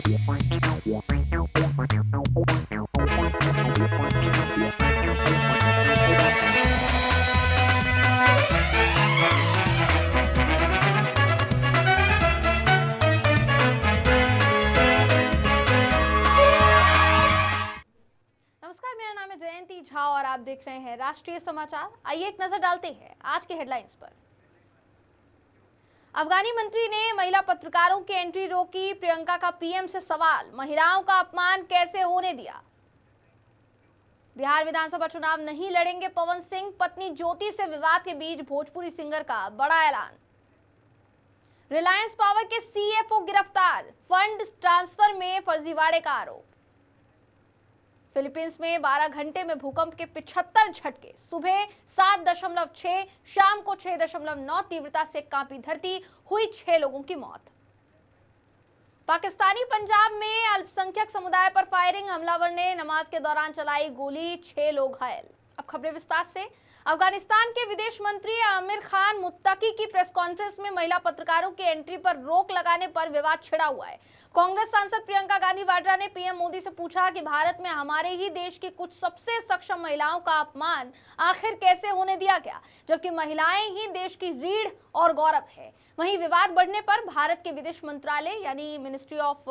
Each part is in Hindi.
नमस्कार, मेरा नाम है जयंती झा और आप देख रहे हैं राष्ट्रीय समाचार। आइए एक नजर डालते हैं आज के हेडलाइंस पर। अफगानी मंत्री ने महिला पत्रकारों की एंट्री रोकी, प्रियंका का पीएम से सवाल, महिलाओं का अपमान कैसे होने दिया। बिहार विधानसभा चुनाव नहीं लड़ेंगे पवन सिंह, पत्नी ज्योति से विवाद के बीच भोजपुरी सिंगर का बड़ा ऐलान। रिलायंस पावर के सीएफओ गिरफ्तार, फंड ट्रांसफर में फर्जीवाड़े का आरोप। फिलीपींस में 12 घंटे में भूकंप के 75 झटके, सुबह 7.6, शाम को 6.9 तीव्रता से कांपी धरती, हुई 6 लोगों की मौत। पाकिस्तानी पंजाब में अल्पसंख्यक समुदाय पर फायरिंग, हमलावर ने नमाज के दौरान चलाई गोली, 6 लोग घायल। अब खबरें विस्तार से। अफगानिस्तान के विदेश मंत्री आमिर खान मुत्तकी की प्रेस कॉन्फ्रेंस में महिला पत्रकारों की एंट्री पर रोक लगाने पर विवाद छिड़ा हुआ है। कांग्रेस सांसद प्रियंका गांधी वाड्रा ने पीएम मोदी से पूछा कि भारत में हमारे ही देश की कुछ सबसे सक्षम महिलाओं का अपमान आखिर कैसे होने दिया गया, जबकि महिलाएं ही देश की रीढ़ और गौरव है। वहीं विवाद बढ़ने पर भारत के विदेश मंत्रालय यानी मिनिस्ट्री ऑफ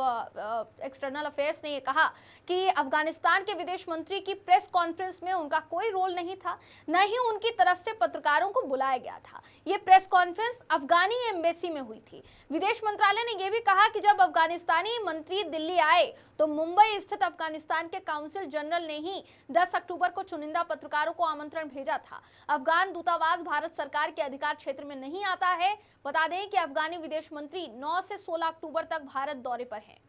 एक्सटर्नल अफेयर्स ने यह कहा कि अफगानिस्तान के विदेश मंत्री की प्रेस कॉन्फ्रेंस में उनका कोई रोल नहीं था, न ही उनकी तरफ से पत्रकारों को बुलाया गया था। ये प्रेस कॉन्फ्रेंस अफगानी एम्बेसी में हुई थी। विदेश मंत्रालय ने यह भी कहा कि जब अफगानिस्तानी मंत्री दिल्ली आए तो मुंबई स्थित अफगानिस्तान के काउंसिल जनरल ने ही 10 अक्टूबर को चुनिंदा पत्रकारों को आमंत्रण भेजा था। अफगान दूतावास भारत सरकार के अधिकार क्षेत्र में नहीं आता है। बता दें कि अफगानी विदेश मंत्री 9 से 16 अक्टूबर तक भारत दौरे पर हैं।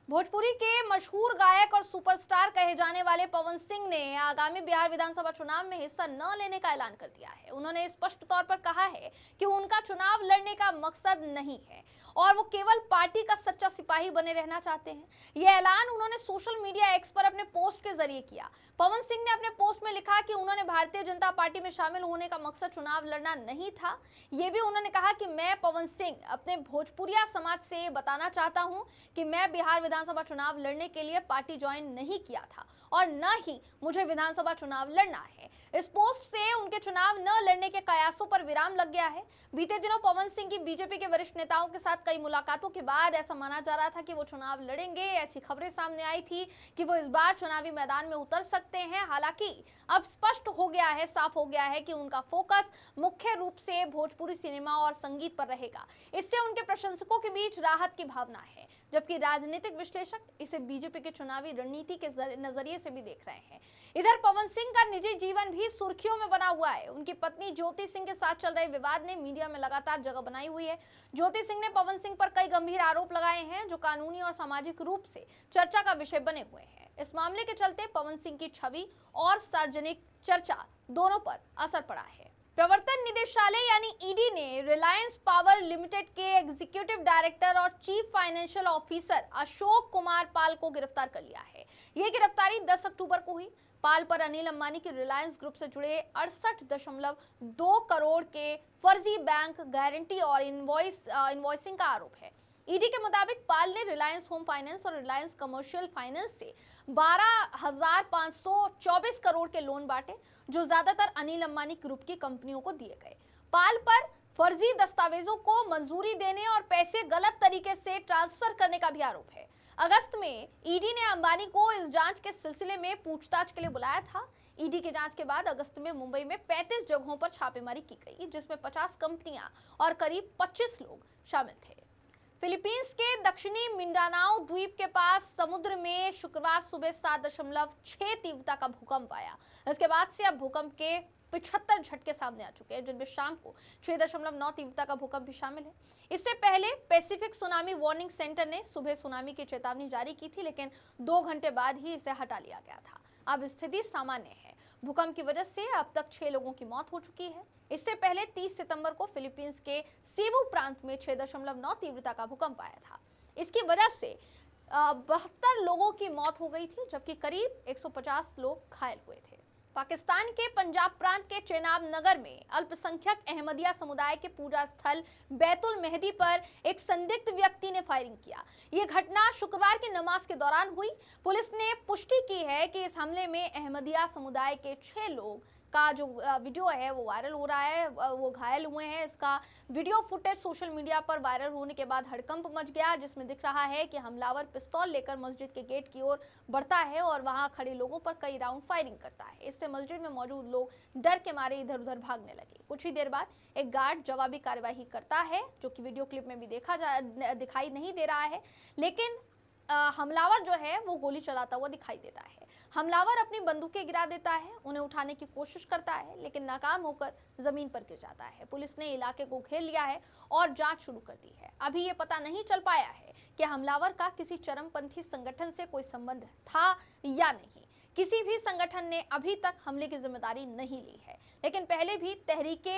भोजपुरी के मशहूर गायक और सुपरस्टार कहे जाने वाले पवन सिंह ने आगामी बिहार विधानसभा चुनाव में हिस्सा न लेने का ऐलान कर दिया है। उन्होंने स्पष्ट तौर पर कहा है कि उनका चुनाव लड़ने का मकसद नहीं है और वो केवल पार्टी का सच्चा सिपाही बने रहना चाहते हैं। यह ऐलान उन्होंने सोशल मीडिया एक्स पर अपने पोस्ट के जरिए किया। पवन सिंह ने अपने पोस्ट में लिखा कि उन्होंने भारतीय जनता पार्टी में शामिल होने का मकसद चुनाव लड़ना नहीं था। ये भी उन्होंने कहा कि मैं पवन सिंह अपने भोजपुरिया समाज से बताना चाहता हूं कि मैं बिहार विधानसभा चुनाव लड़ने के लिए पार्टी ज्वाइन नहीं किया था और न ही मुझे विधानसभा चुनाव लड़ना है। इस पोस्ट से उनके चुनाव न लड़ने के कयासों पर विराम लग गया है। बीते दिनों पवन सिंह की बीजेपी के वरिष्ठ नेताओं के साथ कई मुलाकातों के बाद ऐसा माना जा रहा था कि वो चुनाव लड़ेंगे। ऐसी खबरें सामने आई थी कि वो इस बार चुनावी मैदान में उतर सकते हैं। हालांकि अब स्पष्ट हो गया है, साफ हो गया है कि उनका फोकस मुख्य रूप से भोजपुरी सिनेमा और संगीत पर रहेगा। इससे उनके प्रशंसकों के बीच राहत की भावना है, जबकि राजनीतिक विश्लेषक इसे बीजेपी के चुनावी रणनीति के नजरिए से भी देख रहे हैं। इधर पवन सिंह का निजी जीवन भी सुर्खियों में बना हुआ है। उनकी पत्नी ज्योति सिंह के साथ चल रहे विवाद ने मीडिया में लगातार जगह बनाई हुई है। ज्योति सिंह ने पवन सिंह पर कई गंभीर आरोप लगाए हैं जो कानूनी और सामाजिक रूप से चर्चा का विषय बने हुए हैं। इस मामले के चलते पवन सिंह की छवि और सार्वजनिक चर्चा दोनों पर असर पड़ा है। प्रवर्तन निदेशालय यानी ईडी ने रिलायंस पावर लिमिटेड के एग्जीक्यूटिव डायरेक्टर और chief financial officer Ashok Kumar Pal को गिरफ्तार कर लिया है। यह गिरफ्तारी 10 अक्टूबर को हुई। पाल पर अनिल अंबानी की रिलायंस ग्रुप से जुड़े 68.2 करोड़ के फर्जी बैंक गारंटी और इनवॉइसिंग का आरोप है। ईडी के मुताबिक पाल ने रिलायंस होम फाइनेंस और रिलायंस कमर्शियल फाइनेंस से 12,524 करोड़ के लोन बांटे, जो ज्यादातर अनिल अंबानी ग्रुप की कंपनियों को दिए गए। पाल पर फर्जी दस्तावेजों को मंजूरी देने और पैसे गलत तरीके से ट्रांसफर करने का भी आरोप है। अगस्त में ईडी ने अंबानी को इस जांच के सिलसिले में पूछताछ के लिए बुलाया था। ईडी की जांच के बाद अगस्त में मुंबई में 35 जगहों पर छापेमारी की गई, जिसमें 50 कंपनियां और करीब 25 लोग शामिल थे। फिलीपींस के दक्षिणी मिंडानाओ द्वीप के पास समुद्र में शुक्रवार सुबह 7.6 तीव्रता का भूकंप आया। इसके बाद से अब भूकंप के 75 झटके सामने आ चुके हैं, जिनमें शाम को 6.9 तीव्रता का भूकंप भी शामिल है। इससे पहले पैसिफिक सुनामी वार्निंग सेंटर ने सुबह सुनामी की चेतावनी जारी की थी, लेकिन 2 घंटे बाद ही इसे हटा लिया गया था। अब स्थिति सामान्य है। भूकंप की वजह से अब तक 6 लोगों की मौत हो चुकी है। इससे पहले 30 सितंबर को फिलीपींस के सेबू प्रांत में 6.9 तीव्रता का भूकंप आया था। इसकी वजह से 72 लोगों की मौत हो गई थी, जबकि करीब 150 लोग घायल हुए थे। पाकिस्तान के पंजाब प्रांत के चेनाब नगर में अल्पसंख्यक अहमदिया समुदाय के पूजा स्थल बैतुल मेहदी पर एक संदिग्ध व्यक्ति ने फायरिंग किया। ये घटना शुक्रवार की नमाज के दौरान हुई। पुलिस ने पुष्टि की है कि इस हमले में अहमदिया समुदाय के 6 लोग का जो वीडियो है वो वायरल हो रहा है, वो घायल हुए हैं। इसका वीडियो फुटेज सोशल मीडिया पर वायरल होने के बाद हड़कंप मच गया, जिसमें दिख रहा है कि हमलावर पिस्तौल लेकर मस्जिद के गेट की ओर बढ़ता है और वहां खड़े लोगों पर कई राउंड फायरिंग करता है। इससे मस्जिद में मौजूद लोग डर के मारे इधर उधर भागने लगे। कुछ ही देर बाद एक गार्ड जवाबी कार्यवाही करता है, जो कि वीडियो क्लिप में भी दिखाई नहीं दे रहा है, लेकिन हमलावर जो है वो गोली चलाता हुआ दिखाई देता है। हमलावर अपनी बंदूकें गिरा देता है, उन्हें उठाने की कोशिश करता है, लेकिन नाकाम होकर जमीन पर गिर जाता है। पुलिस ने इलाके को घेर लिया है और जांच शुरू कर दी है। अभी ये पता नहीं चल पाया है कि हमलावर का किसी चरमपंथी संगठन से कोई संबंध था या नहीं। किसी भी संगठन ने अभी तक हमले की जिम्मेदारी नहीं ली है, लेकिन पहले भी तहरीके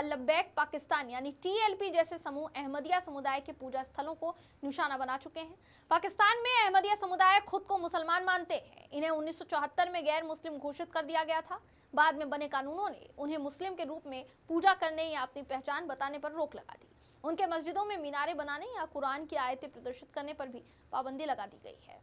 लब्बैक पाकिस्तान यानी TLP जैसे समूह अहमदिया समुदाय के पूजा स्थलों को निशाना बना चुके हैं। पाकिस्तान में अहमदिया समुदाय खुद को मुसलमान मानते हैं। इन्हें 1974 में गैर मुस्लिम घोषित कर दिया गया था। बाद में बने कानूनों ने उन्हें मुस्लिम के रूप में पूजा करने या अपनी पहचान बताने पर रोक लगा दी। उनके मस्जिदों में मीनारे बनाने या कुरान की आयतें प्रदर्शित करने पर भी पाबंदी लगा दी गई है।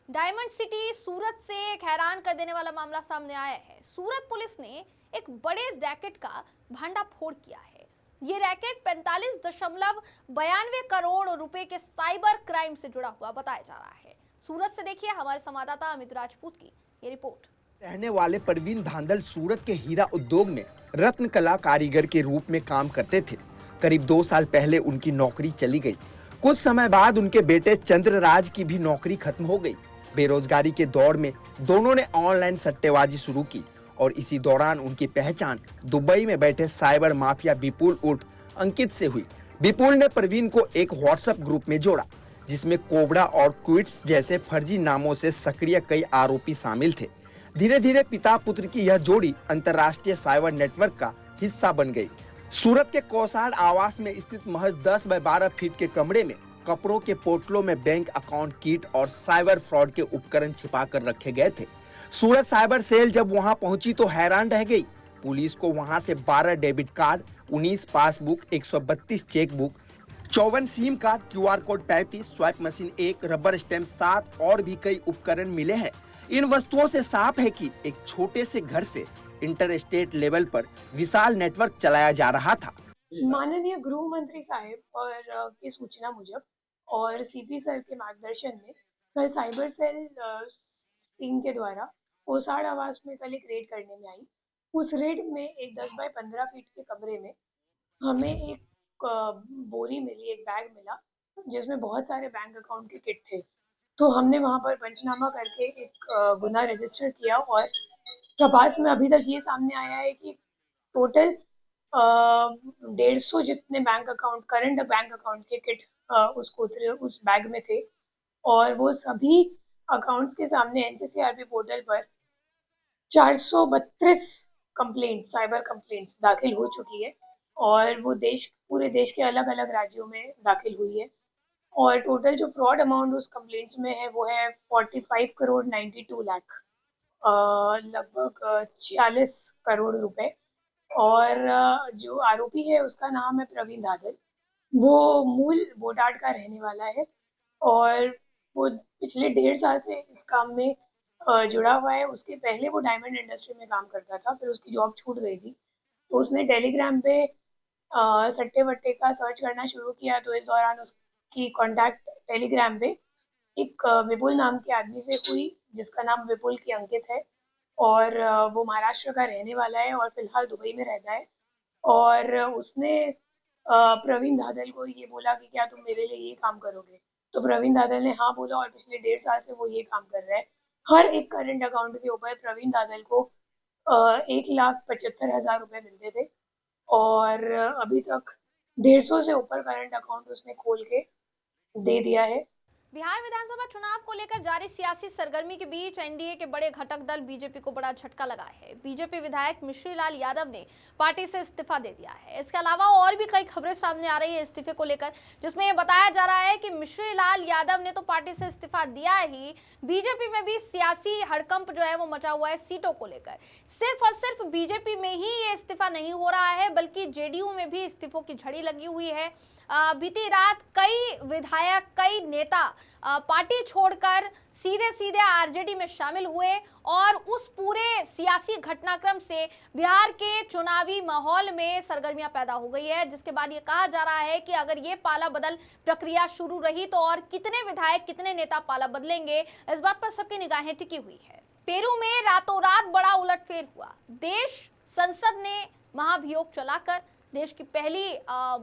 डायमंड सिटी सूरत से एक हैरान कर देने वाला मामला सामने आया है। सूरत पुलिस ने एक बड़े रैकेट का भंडाफोड़ किया है। ये रैकेट 45.92 करोड़ रुपए के साइबर क्राइम से जुड़ा हुआ बताया जा रहा है। सूरत से देखिए हमारे संवाददाता अमित राजपूत की ये रिपोर्ट। रहने वाले परवीन धांधल सूरत के हीरा उद्योग में रत्न कला कारीगर के रूप में काम करते थे। करीब 2 साल पहले उनकी नौकरी चली गई। कुछ समय बाद उनके बेटे चंद्रराज की भी नौकरी खत्म हो गई। बेरोजगारी के दौर में दोनों ने ऑनलाइन सट्टेबाजी शुरू की और इसी दौरान उनकी पहचान दुबई में बैठे साइबर माफिया विपुल उर्फ अंकित से हुई। विपुल ने परवीन को एक व्हाट्सएप ग्रुप में जोड़ा, जिसमें कोबरा और क्विट्स जैसे फर्जी नामों से सक्रिय कई आरोपी शामिल थे। धीरे धीरे पिता पुत्र की यह जोड़ी अंतर्राष्ट्रीय साइबर नेटवर्क का हिस्सा बन गई। सूरत के कौसाड़ आवास में स्थित महज 10 बाय 12 फीट के कमरे में कपड़ों के पोटलों में बैंक अकाउंट किट और साइबर फ्रॉड के उपकरण छिपा कर रखे गए थे। सूरत साइबर सेल जब वहां पहुंची तो हैरान रह गई। पुलिस को वहां से 12 debit card, 19 passbook, 132 chequebook, 54 SIM card, QR code 35, swipe machine 1, rubber stamp 7 और भी कई उपकरण मिले हैं। इन वस्तुओं से साफ है कि एक छोटे से घर से इंटर स्टेट लेवल पर विशाल नेटवर्क चलाया जा रहा था। माननीय गृह मंत्री साहिब और की सूचना मुजब और CP सर के मार्गदर्शन में कल साइबर सेल टीम के द्वारा ओसाड़ आवास में कल एक रेड करने में आई। उस रेड में एक 10 बाय 15 फीट के कमरे में हमें एक बोरी मिली, एक बैग मिला, जिसमें बहुत सारे बैंक अकाउंट के किट थे। तो हमने वहां पर पंचनामा करके एक गुना रजिस्टर किया और तपास में अभी तक ये सामने आया है कि टोटल 150 जितने bank account, current bank account के किट उस बैग में थे और वो सभी अकाउंट्स के सामने NCCRP पोर्टल पर 432 कंप्लेंट, साइबर कंप्लेंट्स दाखिल हो चुकी है और वो पूरे देश के अलग अलग राज्यों में दाखिल हुई है। और टोटल जो फ्रॉड अमाउंट उस कंप्लेंट्स में है वो है 45 करोड़ 92 लाख, लगभग 46 करोड़ रुपए। और जो आरोपी है उसका नाम है प्रवीण धांधल। वो मूल बोटाड का रहने वाला है और वो पिछले 1.5 साल से इस काम में जुड़ा हुआ है। उसके पहले वो डायमंड इंडस्ट्री में काम करता था, फिर उसकी जॉब छूट गई थी तो उसने टेलीग्राम पे सट्टे वट्टे का सर्च करना शुरू किया। तो इस दौरान उसकी कांटेक्ट टेलीग्राम पे एक विपुल नाम के आदमी से हुई, जिसका नाम विपुल की अंकित है और वो महाराष्ट्र का रहने वाला है और फिलहाल दुबई में रहता है। और उसने प्रवीण धांधल को ये बोला कि क्या तुम मेरे लिए ये काम करोगे, तो प्रवीण धांधल ने हाँ बोला और पिछले 1.5 साल से वो ये काम कर रहा है। हर एक करंट अकाउंट के ऊपर प्रवीण धांधल को 1,75,000 रुपए मिलते थे और अभी तक 150 से ऊपर करंट अकाउंट उसने खोल के दे दिया है। बिहार विधानसभा चुनाव को लेकर जारी सियासी सरगर्मी के बीच एनडीए के बड़े घटक दल बीजेपी को बड़ा झटका लगा है। बीजेपी विधायक मिश्री लाल यादव ने पार्टी से इस्तीफा दे दिया है। इसके अलावा और भी कई खबरें सामने आ रही है इस्तीफे को लेकर, जिसमें यह बताया जा रहा है कि मिश्री लाल यादव ने तो पार्टी से इस्तीफा दिया ही, बीजेपी में भी सियासी हड़कंप जो है वो मचा हुआ है सीटों को लेकर। सिर्फ और सिर्फ बीजेपी में ही ये इस्तीफा नहीं हो रहा है, बल्कि जेडीयू में भी इस्तीफों की झड़ी लगी हुई है। बीती रात कई विधायक, कई नेता पार्टी छोड़कर सीधे सीधे आरजेडी में शामिल हुए और उस पूरे सियासी घटनाक्रम से बिहार के चुनावी माहौल में सरगर्मियां पैदा हो गई है, जिसके बाद ये कहा जा रहा है कि अगर ये पाला बदल प्रक्रिया शुरू रही तो और कितने विधायक, कितने नेता पाला बदलेंगे, इस बात पर सबकी निगाहें टिकी हुई है। पेरू में रातों रात बड़ा उलटफेर हुआ। देश संसद ने महाभियोग चलाकर देश की पहली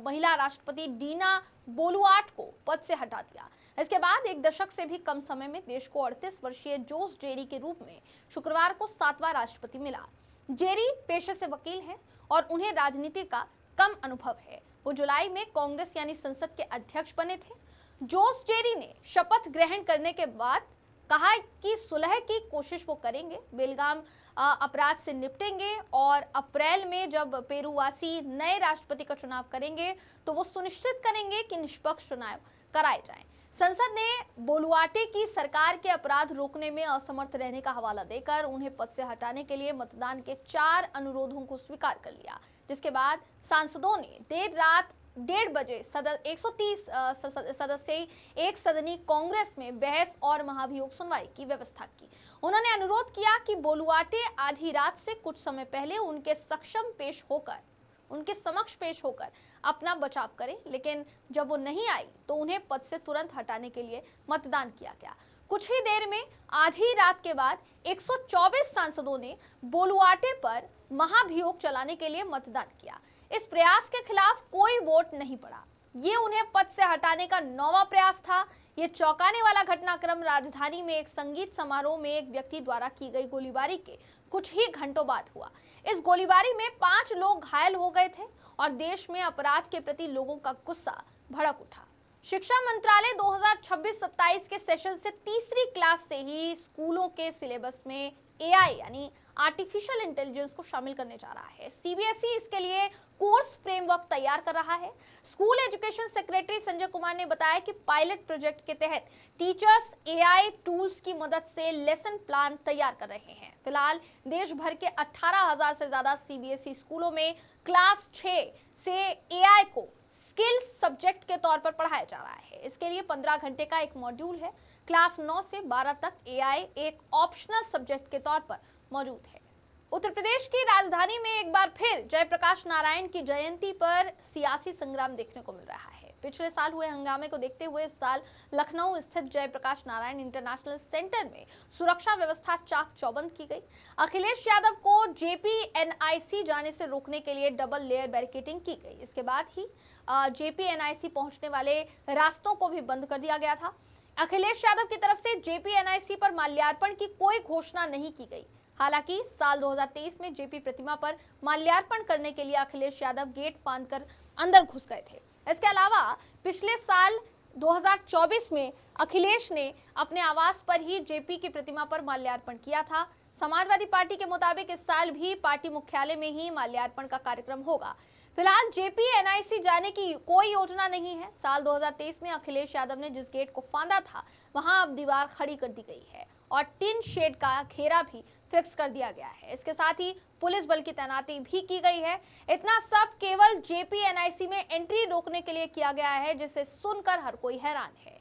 महिला राष्ट्रपति डीना बोलुआर्ट को पद से हटा दिया। इसके बाद एक दशक से भी कम समय में देश को 38 वर्षीय जोस जेरी के रूप में शुक्रवार को 7वां राष्ट्रपति मिला। जेरी पेशे से वकील हैं और उन्हें राजनीति का कम अनुभव है। वो जुलाई में कांग्रेस यानी संसद के अध्यक्ष बने थे। जोस जेरी ने शपथ ग्रहण करने के बाद कहा कि सुलह की कोशिश वो करेंगे, बेलगाम अपराध से निपटेंगे और अप्रैल में जब पेरूवासी नए राष्ट्रपति का चुनाव करेंगे तो वो सुनिश्चित करेंगे कि निष्पक्ष चुनाव कराए जाएं। संसद ने बोलुआर्टे की सरकार के अपराध रोकने में असमर्थ रहने का हवाला देकर उन्हें पद से हटाने के लिए मतदान के 4 अनुरोधों को स्वीकार कर लिया, जिसके बाद सांसदों ने देर रात 1:30 बजे 130 सदस्यीय एक सदनी कांग्रेस में बहस और महाभियोग सुनवाई की व्यवस्था की। उन्होंने अनुरोध किया कि बोलुआर्टे आधी रात से कुछ समय पहले उनके समक्ष पेश होकर अपना बचाव करें, लेकिन जब वो नहीं आई तो उन्हें पद से तुरंत हटाने के लिए मतदान किया गया। कुछ ही देर में आधी रात के बाद 124 सांसदों ने बोलुआर्टे पर महाभियोग चलाने के लिए मतदान किया। इस प्रयास के खिलाफ कोई वोट नहीं पड़ा। ये उन्हें पद से हटाने का 9वां प्रयास था। ये चौंकाने वाला घटनाक्रम राजधानी में एक संगीत समारोह में एक व्यक्ति द्वारा की गई गोलीबारी के कुछ ही घंटों बाद हुआ। इस गोलीबारी में 5 लोग घायल हो गए थे और देश में अपराध के प्रति लोगों का गुस्सा भड़क उठा। शिक्षा मंत्रालय 2026-27 के सेशन से तीसरी क्लास से ही स्कूलों के सिलेबस में एआई यानी आर्टिफिशियल इंटेलिजेंस को शामिल करने जा रहा है। सीबीएसई इसके लिए कोर्स फ्रेमवर्क तैयार कर रहा है। School education secretary Sanjay Kumar ने बताया कि पायलट प्रोजेक्ट के तहत टीचर्स एआई टूल्स की मदद से लेसन प्लान तैयार कर रहे हैं। फिलहाल देश भर के 18,000 से ज्यादा सीबीएसई स्कूलों में क्लास 6 से एआई को स्किल सब्जेक्ट के तौर पर पढ़ाया जा रहा है। इसके लिए 15 घंटे का एक मॉड्यूल है। क्लास 9 से 12 तक एआई एक ऑप्शनल सब्जेक्ट के तौर पर मौजूद है। उत्तर प्रदेश की राजधानी में एक बार फिर जयप्रकाश नारायण की जयंती पर सियासी संग्राम देखने को मिल रहा है। पिछले साल हुए हंगामे को देखते हुए इस साल लखनऊ स्थित जयप्रकाश नारायण इंटरनेशनल सेंटर में सुरक्षा व्यवस्था चाक चौबंद की गई। अखिलेश यादव को जेपीएनआईसी जाने से रोकने के लिए डबल लेयर बैरिकेडिंग की गई। इसके बाद ही जेपीएनआईसी पहुंचने वाले रास्तों को भी बंद कर दिया गया था। अखिलेश यादव की तरफ से जेपीएनआईसी पर माल्यार्पण की कोई घोषणा नहीं की गई। हालांकि साल 2023 में जेपी प्रतिमा पर माल्यार्पण करने के लिए अखिलेश यादव गेट फांदकर अंदर घुस गए थे। इसके अलावा पिछले साल 2024 में अखिलेश ने अपने आवास पर ही जेपी की प्रतिमा पर माल्यार्पण किया था। समाजवादी पार्टी के मुताबिक इस साल भी पार्टी मुख्यालय में ही माल्यार्पण का कार्यक्रम होगा। फिलहाल जेपीएनआईसी जाने की कोई योजना नहीं है। साल 2023 में अखिलेश यादव ने जिस गेट को फांदा था वहां अब दीवार खड़ी कर दी गई है और टिन शेड का घेरा भी फिक्स कर दिया गया है। इसके साथ ही पुलिस बल की तैनाती भी की गई है। इतना सब केवल जेपीएनआईसी में एंट्री रोकने के लिए किया गया है, जिसे सुनकर हर कोई हैरान है।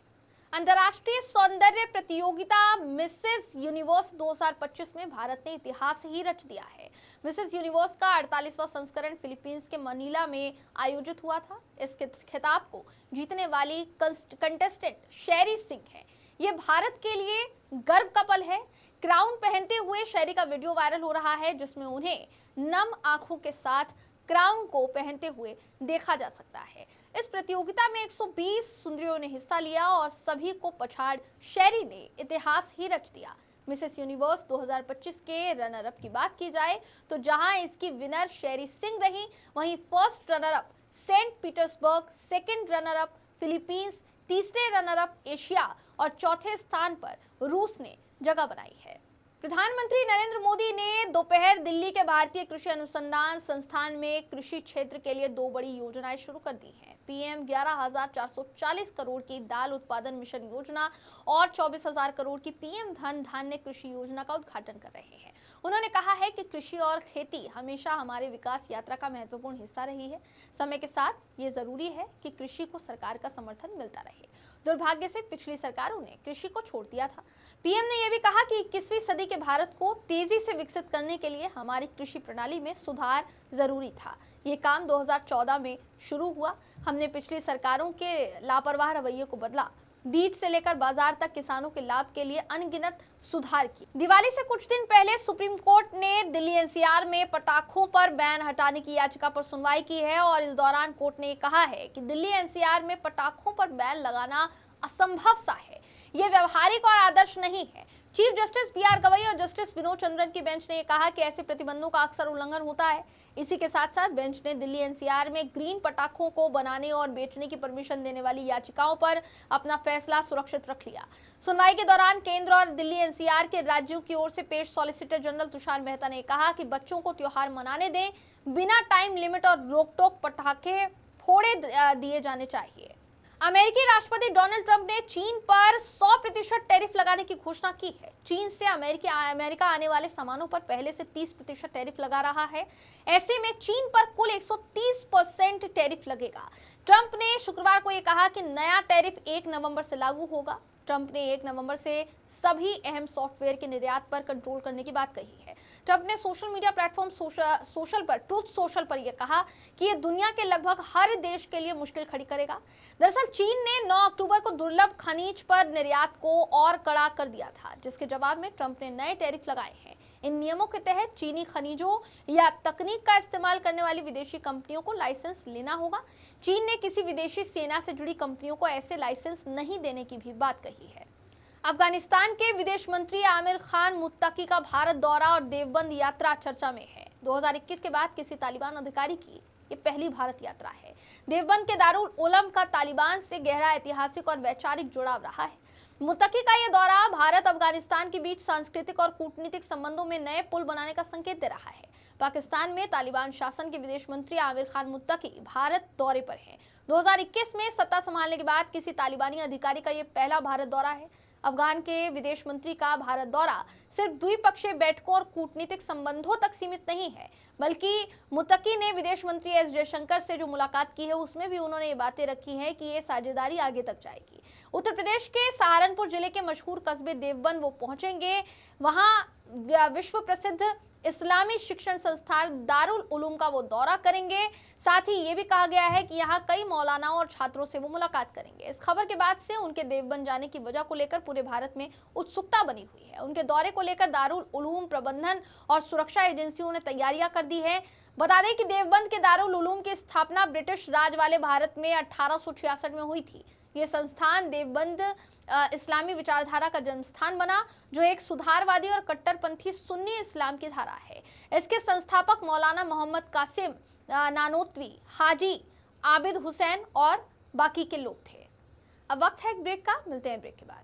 अंतर्राष्ट्रीय सौंदर्य प्रतियोगिता मिसेस यूनिवर्स 2025 में भारत ने इतिहास ही रच दिया है। मिसेस यूनिवर्स का 48वां संस्करण फिलीपींस के मनीला में आयोजित हुआ था। इस खिताब को जीतने वाली कंटेस्टेंट शेरी सिंह है। ये भारत के लिए गर्व का पल है। क्राउन पहनते हुए शेरी का वीडियो वायरल हो रहा है, जिसमें उन्हें नम आंखों के साथ क्राउन को पहनते हुए देखा जा सकता है। इस प्रतियोगिता में 120 सुंदरियों ने हिस्सा लिया और सभी को पछाड़ शेरी ने इतिहास ही रच दिया। मिसेस यूनिवर्स 2025 के रनर अप की बात की जाए तो जहां इसकी विनर शेरी सिंह रही, वहीं first runner up Saint Petersburg, second runner up Philippines, तीसरे रनर अप एशिया और चौथे स्थान पर रूस ने जगह बनाई है। प्रधानमंत्री नरेंद्र मोदी ने दोपहर दिल्ली के भारतीय कृषि अनुसंधान संस्थान में कृषि क्षेत्र के लिए 2 बड़ी योजनाएं शुरू कर दी हैं। पीएम 11,440 करोड़ की दाल उत्पादन मिशन योजना और 24,000 करोड़ की पीएम धन धान्य कृषि योजना का उद्घाटन कर रहे हैं। उन्होंने कहा है कि कृषि और खेती हमेशा हमारे विकास यात्रा का महत्वपूर्ण हिस्सा रही है। समय के साथ ये जरूरी है कि कृषि को सरकार का समर्थन मिलता रहे। दुर्भाग्य से पिछली सरकारों ने कृषि को छोड़ दिया था। पीएम ने यह भी कहा कि 21वीं सदी के भारत को तेजी से विकसित करने के लिए हमारी कृषि प्रणाली में सुधार जरूरी था। ये काम 2014 में शुरू हुआ। हमने पिछली सरकारों के लापरवाह रवैये को बदला। बीज से लेकर बाजार तक किसानों के लाभ के लिए अनगिनत सुधार किए। दिवाली से कुछ दिन पहले सुप्रीम कोर्ट ने दिल्ली एनसीआर में पटाखों पर बैन हटाने की याचिका पर सुनवाई की है और इस दौरान कोर्ट ने कहा है कि दिल्ली एनसीआर में पटाखों पर बैन लगाना असंभव सा है। यह व्यवहारिक और आदर्श नहीं है। चीफ जस्टिस बीआर गवई और जस्टिस विनोद चंद्रन की बेंच ने कहा कि ऐसे प्रतिबंधों का अक्सर उल्लंघन होता है। इसी के साथ साथ बेंच ने दिल्ली एनसीआर में ग्रीन पटाखों को बनाने और बेचने की परमिशन देने वाली याचिकाओं पर अपना फैसला सुरक्षित रख लिया। सुनवाई के दौरान केंद्र और दिल्ली एनसीआर के राज्यों की ओर से पेश सॉलिसिटर जनरल तुषार मेहता ने कहा कि बच्चों को त्योहार मनाने दें, बिना टाइम लिमिट और रोक टोक पटाखे फोड़े दिए जाने चाहिए। अमेरिकी राष्ट्रपति डोनाल्ड ट्रंप ने चीन पर 100% टैरिफ लगाने की घोषणा की है। चीन से अमेरिका आने वाले सामानों पर पहले से 30% टैरिफ लगा रहा है। ऐसे में चीन पर कुल 130% टैरिफ लगेगा। ट्रंप ने शुक्रवार को यह कहा कि नया टैरिफ 1 नवंबर से लागू होगा। ट्रंप ने 1 नवंबर से सभी अहम सॉफ्टवेयर के निर्यात पर कंट्रोल करने की बात कही है। ट्रंप ने social media platform truth social पर यह कहा कि यह दुनिया के लगभग हर देश के लिए मुश्किल खड़ी करेगा। दरअसल चीन ने 9 अक्टूबर को दुर्लभ खनिज पर निर्यात को और कड़ा कर दिया था, जिसके जवाब में ट्रंप ने नए टैरिफ लगाए हैं। इन नियमों के तहत चीनी खनिजों या तकनीक का इस्तेमाल करने वाली विदेशी कंपनियों को लाइसेंस लेना होगा। चीन ने किसी विदेशी सेना से जुड़ी कंपनियों को ऐसे लाइसेंस नहीं देने की भी बात कही है। अफगानिस्तान के विदेश मंत्री आमिर खान मुत्तकी का भारत दौरा और देवबंद यात्रा चर्चा में है। 2021 के बाद किसी तालिबान अधिकारी की ये पहली भारत यात्रा है। देवबंद के दारुल उलम का तालिबान से गहरा ऐतिहासिक और वैचारिक जुड़ाव रहा है। मुत्तकी का यह दौरा भारत अफगानिस्तान के बीच सांस्कृतिक और कूटनीतिक संबंधों में नए पुल बनाने का संकेत दे रहा है। पाकिस्तान में तालिबान शासन के विदेश मंत्री आमिर खान मुत्तकी भारत दौरे पर हैं। 2021 में सत्ता संभालने के बाद किसी तालिबानी अधिकारी का यह पहला भारत दौरा है। अफगान के विदेश मंत्री का भारत दौरा सिर्फ द्विपक्षीय बैठकों और कूटनीतिक संबंधों तक सीमित नहीं है, बल्कि मुत्तकी ने विदेश मंत्री एस जयशंकर से जो मुलाकात की है उसमें भी उन्होंने ये बातें रखी हैं कि ये साझेदारी आगे तक जाएगी। उत्तर प्रदेश के सहारनपुर जिले के मशहूर कस्बे देवबंद वो पहुंचेंगे। वहां विश्व प्रसिद्ध इस्लामी शिक्षण संस्थान दारुल उलूम का वो दौरा करेंगे। साथ ही ये भी कहा गया है कि यहाँ कई मौलानाओं और छात्रों से वो मुलाकात करेंगे। इस खबर के बाद से उनके देवबंद जाने की वजह को लेकर पूरे भारत में उत्सुकता बनी हुई है। उनके दौरे को लेकर दारुल उलूम प्रबंधन और सुरक्षा एजेंसियों ने तैयारियां कर दी है। बता दें कि देवबंद के दारुल उलूम की स्थापना ब्रिटिश राज वाले भारत में 1866 में हुई थी। ये संस्थान देवबंद इस्लामी विचारधारा का जन्मस्थान बना, जो एक सुधारवादी और कट्टरपंथी सुन्नी इस्लाम की धारा है। इसके संस्थापक मौलाना मोहम्मद कासिम नानोतवी, हाजी आबिद हुसैन और बाकी के लोग थे। अब वक्त है एक ब्रेक का, मिलते हैं ब्रेक के बाद।